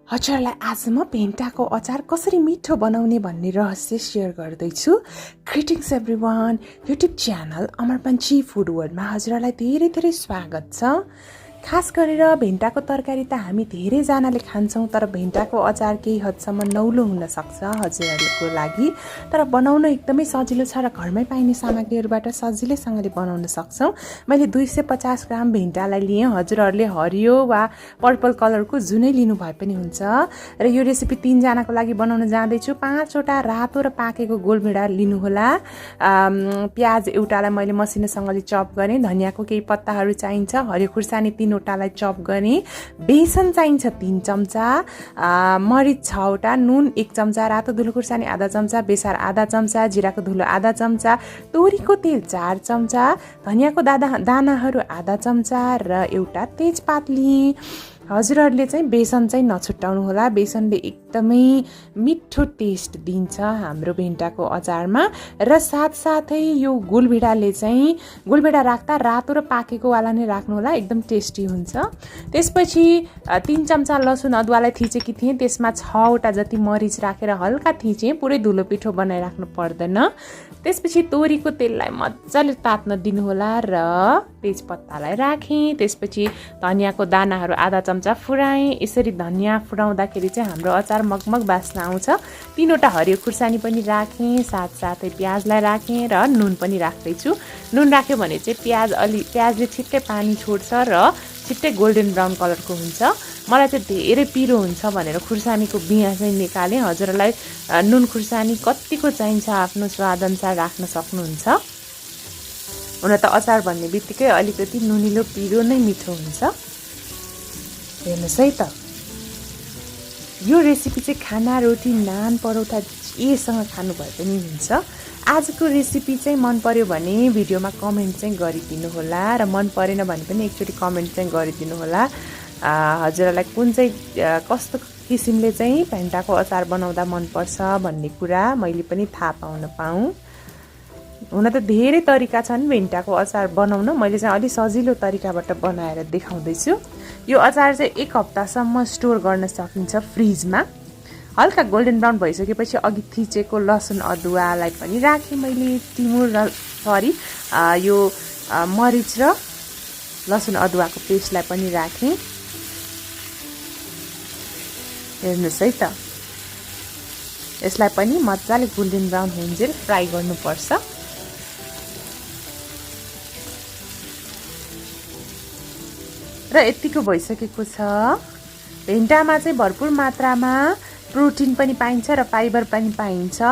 हजुरलाई आज म भेन्टाको अचार कसरी मिठो बनाउने भन्ने रहस्य शेयर गर्दैछु। Greetings everyone, YouTube channel Amarpanchi food वर्ल्डमा हजुरलाई धेरै धेरै स्वागत छ। खास गरेर भेन्टाको तरकारी त हामी धेरैजनाले खान्छौँ, तर भेन्टाको अचार केही हदसम्म नौलो हुन सक्छ हजुरहरूको लागि। तर बनाउन एकदमै सजिलो छ र घरमै पाइने सामग्रीहरूबाट सजिलैसँगले बनाउन सक्छौँ। मैले 250 ग्राम भेन्टालाई लिएँ। हजुरहरूले हरियो वा पर्पल कलरको जुनै लिनु भए पनि हुन्छ। र यो रेसिपी 3 जनाको लागि बनाउन जाँदैछु। 5वटा रातो र पाकेको गोलभेडा लिनुहोला। प्याज एउटालाई मैले मसिनोसँगले चप गरेँ। धनियाँको केही पत्ताहरू चाहिन्छ। हरियो खुर्सानी 3वटालाई चप गरेँ। बेसन चाहिन्छ 3 चम्चा। मरिच 6वटा, नुन 1 चम्चा, रातो धुलो खुर्सानी आधा चम्चा, बेसार आधा चम्चा, जिराको धुलो आधा चम्चा, तोरीको तेल 4 चम्चा, धनियाँको दानाहरू आधा चम्चा र एउटा तेजपात लिएँ। हजुरहरूले चाहिँ बेसन चाहिँ नछुट्याउनु होला। बेसनले एकदमै मिठो टेस्ट दिन्छ हाम्रो भेन्टाको अचारमा। र साथसाथै यो गोलभेडा राख्दा रातो र पाकेको वाला नै राख्नु होला, एकदम टेस्टी हुन्छ। त्यसपछि 3 चम्चा लसुन अदुवालाई थिचेकी थिएँ। त्यसमा 6वटा जति मरिच राखेर हल्का थिचेँ। पुरै धुलो पिठो बनाइराख्नु पर्दैन। त्यसपछि तोरीको तेललाई मजाले तात्न दिनुहोला र तेजपत्तालाई राखेँ। त्यसपछि धनियाँको दानाहरू आधा चम्चा फुराएँ। यसरी धनियाँ फुराउँदाखेरि चाहिँ हाम्रो अचार मगमग बास्ना आउँछ। 3वटा हरियो खुर्सानी पनि राखेँ। साथसाथै प्याजलाई राखेँ र नुन पनि राख्दैछु। नुन राख्यो भने चाहिँ प्याजले छिट्टै पानी छोड्छ र छिट्टै गोल्डन ब्राउन कलरको हुन्छ। मलाई चाहिँ धेरै पिरो हुन्छ भनेर खुर्सानीको बिया चाहिँ निकालेँ। हजुरलाई नुन खुर्सानी कतिको चाहिन्छ आफ्नो स्वादअनुसार राख्न सक्नुहुन्छ। हुन त अचार भन्ने बित्तिकै अलिकति नुनिलो पिरो नै मिठो हुन्छ। हेर्नुहोस् है त, यो रेसिपी चाहिँ खाना, रोटी, नान, परौठा जेसँग खानु भए पनि हुन्छ। आजको रेसिपी चाहिँ मन पर्यो भने भिडियोमा कमेन्ट चाहिँ गरिदिनु होला र मन परेन भने पनि एकचोटि कमेन्ट चाहिँ गरिदिनु होला। हजुरलाई कुन चाहिँ कस्तो किसिमले चाहिँ भेन्टाको अचार बनाउँदा मनपर्छ भन्ने कुरा मैले पनि थाहा पाऊँ। हुन त धेरै तरिका छन् भेन्टाको अचार बनाउन। मैले चाहिँ अलि सजिलो तरिकाबाट बनाएर देखाउँदैछु। यो अचार चाहिँ 1 हप्तासम्म स्टोर गर्न सकिन्छ फ्रिजमा। हल्का गोल्डन ब्राउन भइसकेपछि अघि थिचेको लसुन अदुवालाई पनि राखेँ मैले। यो मरिच र लसुन अदुवाको पेस्टलाई पनि राखेँ। हेर्नुहोस् है त, यसलाई पनि मजाले गोल्डन ब्राउन हुन्जेल फ्राई गर्नुपर्छ। र यतिको भइसकेको छ। भेन्टामा चाहिँ भरपुर मात्रामा प्रोटिन पनि पाइन्छ र फाइबर पनि पाइन्छ।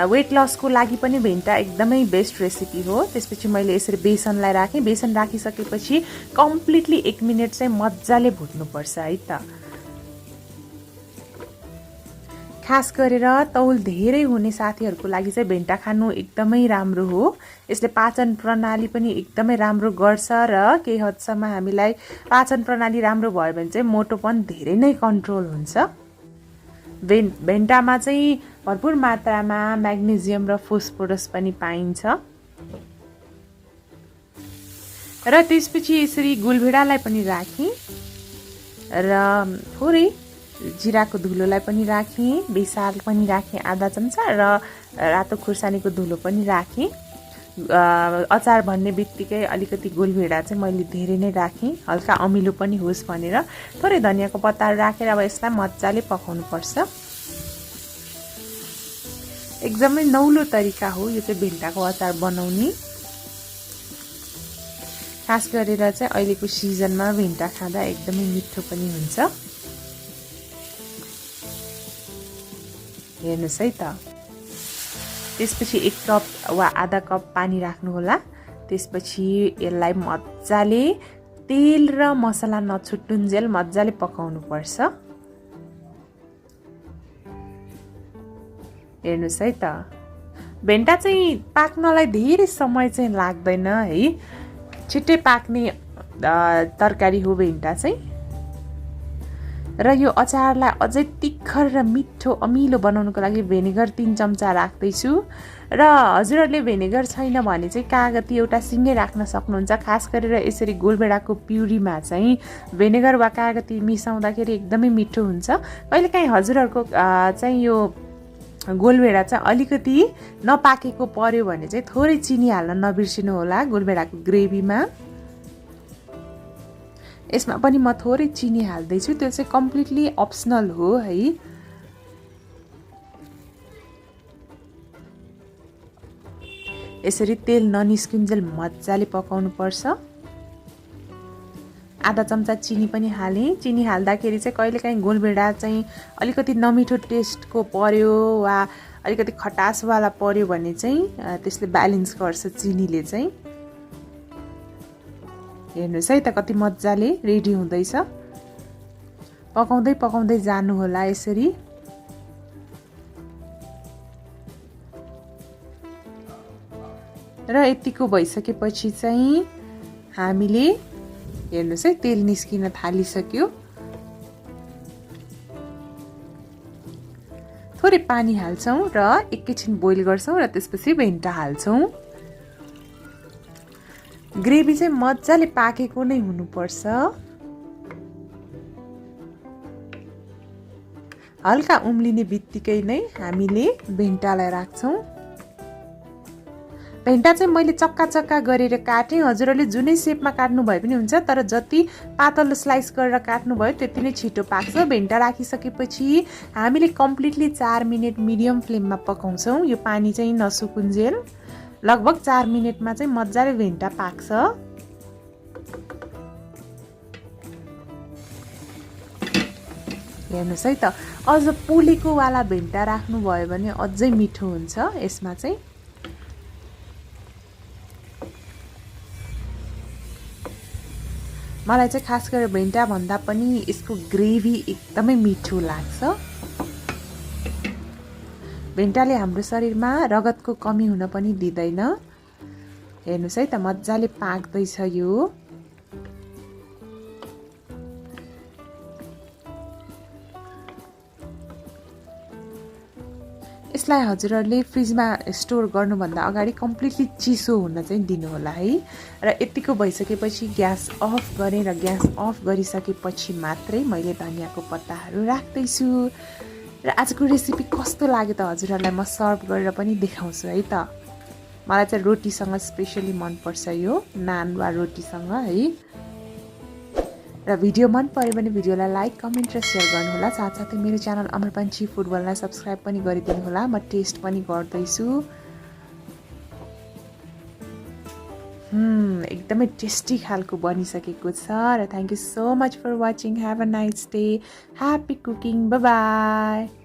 वेट लसको लागि पनि भेन्टा एकदमै बेस्ट रेसिपी हो। त्यसपछि मैले यसरी बेसनलाई राखेँ। बेसन राखिसकेपछि कम्प्लिटली 1 मिनट चाहिँ मजाले भुट्नुपर्छ है त। खास गरेर तौल धेरै हुने साथीहरूको लागि चाहिँ भेन्टा खानु एकदमै राम्रो हो। यसले पाचन प्रणाली पनि एकदमै राम्रो गर्छ र केही हदसम्म हामीलाई पाचन प्रणाली राम्रो भयो भने चाहिँ मोटोपन धेरै नै कन्ट्रोल हुन्छ। भेन्टामा चाहिँ भरपुर मात्रामा म्याग्नेजियम र फोस्फोरस पनि पाइन्छ। र त्यसपछि यसरी गोलभेडालाई पनि राखेँ र थोरै जिराको धुलोलाई पनि राखेँ। बेसार पनि राखेँ आधा चम्चा र रातो खुर्सानीको धुलो पनि राखेँ। अचार भन्ने बित्तिकै अलिकति गोलभेडा चाहिँ मैले धेरै नै राखेँ, हल्का अमिलो पनि होस् भनेर। थोरै धनियाँको पत्ताहरू राखेर अब यसलाई मजाले पकाउनु पर्छ। एकदमै नौलो तरिका हो यो चाहिँ भेन्टाको अचार बनाउने। खास गरेर चाहिँ अहिलेको सिजनमा भेन्टा खाँदा एकदमै मिठो पनि हुन्छ। हेर्नुहोस् है त। त्यसपछि 1 कप वा आधा कप पानी राख्नुहोला। त्यसपछि यसलाई मजाले तेल र मसला नछुट्टुन्जेल मजाले पकाउनु पर्छ। हेर्नुहोस् है त, भेन्टा चाहिँ पाक्नलाई धेरै समय चाहिँ लाग्दैन है। छिट्टै पाक्ने तरकारी हो भेन्टा चाहिँ। र यो अचारलाई अझै तिखर र मिठो अमिलो बनाउनको लागि भेनेगर 3 चम्चा राख्दैछु र हजुरहरूले भेनेगर छैन भने चाहिँ कागती एउटा सिङ्गै राख्न सक्नुहुन्छ। खास गरेर यसरी गोलभेडाको प्युरीमा चाहिँ भेनेगर वा कागती मिसाउँदाखेरि एकदमै मिठो हुन्छ। कहिलेकाहीँ हजुरहरूको चाहिँ यो गोलभेडा चाहिँ अलिकति नपाकेको पर्यो भने चाहिँ थोरै चिनी हाल्न नबिर्सिनु होला गोलभेडाको ग्रेभीमा। यसमा पनि म थोरै चिनी हाल्दैछु, त्यो चाहिँ कम्प्लिटली अप्सनल हो है। यसरी तेल ननिस्किन्जेल मजाले पकाउनु पर्छ। आधा चम्चा चिनी पनि हालेँ। चिनी हाल्दाखेरि चाहिँ कहिलेकाहीँ गोलभेडा चाहिँ अलिकति नमिठो टेस्टको पर्यो वा अलिकति खटासवाला पर्यो भने चाहिँ त्यसले ब्यालेन्स गर्छ चिनीले चाहिँ। हेर्नुहोस् है त कति मजाले रेडी हुँदैछ। पकाउँदै पकाउँदै जानु होला यसरी। र यतिको भइसकेपछि चाहिँ हामीले हेर्नुहोस् है तेल निस्किन थालिसक्यो। थोरै पानी हाल्छौँ र एकैछिन बोइल गर्छौँ र त्यसपछि भेन्टा हाल्छौँ। ग्रेभी चाहिँ मजाले पाकेको नै हुनुपर्छ। हल्का उम्लिने बित्तिकै नै हामीले भेन्टालाई राख्छौँ। भेन्टा चाहिँ मैले चक्का चक्का गरेर काटेँ। हजुरहरूले जुनै सेपमा काट्नु भए पनि हुन्छ, तर जति पातलो स्लाइस गरेर काट्नु भयो त्यति नै छिटो पाक्छ। भेन्टा राखिसकेपछि हामीले कम्प्लिटली 4 मिनट मिडियम फ्लेममा पकाउँछौँ। यो पानी चाहिँ नसुकुन्जेल लगभग 4 मिनटमा चाहिँ मजाले भेन्टा पाक्छ। हेर्नुहोस् है त, अझ पोलेको वाला भेन्टा राख्नुभयो भने अझै मिठो हुन्छ। यसमा चाहिँ मलाई चाहिँ खास गरेर भेन्टा भन्दा पनि यसको ग्रेभी एकदमै मिठो लाग्छ। भेन्टाले हाम्रो शरीरमा रगतको कमी हुन पनि दिँदैन। हेर्नुहोस् है त मजाले पाक्दैछ यो। यसलाई हजुरहरूले फ्रिजमा स्टोर गर्नुभन्दा अगाडि कम्प्लिटली चिसो हुन चाहिँ दिनु होला है। र यतिको भइसकेपछि ग्यास अफ गरेँ र ग्यास अफ गरिसकेपछि मात्रै मैले धनियाँको पत्ताहरू राख्दैछु। र आजको रेसिपी कस्तो लाग्यो त हजुरहरूलाई म सर्भ गरेर पनि देखाउँछु है त। मलाई चाहिँ रोटीसँग स्पेसली मनपर्छ यो, नान वा रोटीसँग है। र भिडियो मन पर्यो भने भिडियोलाई लाइक कमेन्ट र सेयर गर्नुहोला। साथसाथै मेरो च्यानल अमर पन्छी फुड वर्ल्डलाई सब्सक्राइब पनि गरिदिनु होला। म टेस्ट पनि गर्दैछु। एकदमै टेस्टी खालको बनिसकेको छ। र thank you so much for watching. Have a nice day. Happy cooking. Bye by.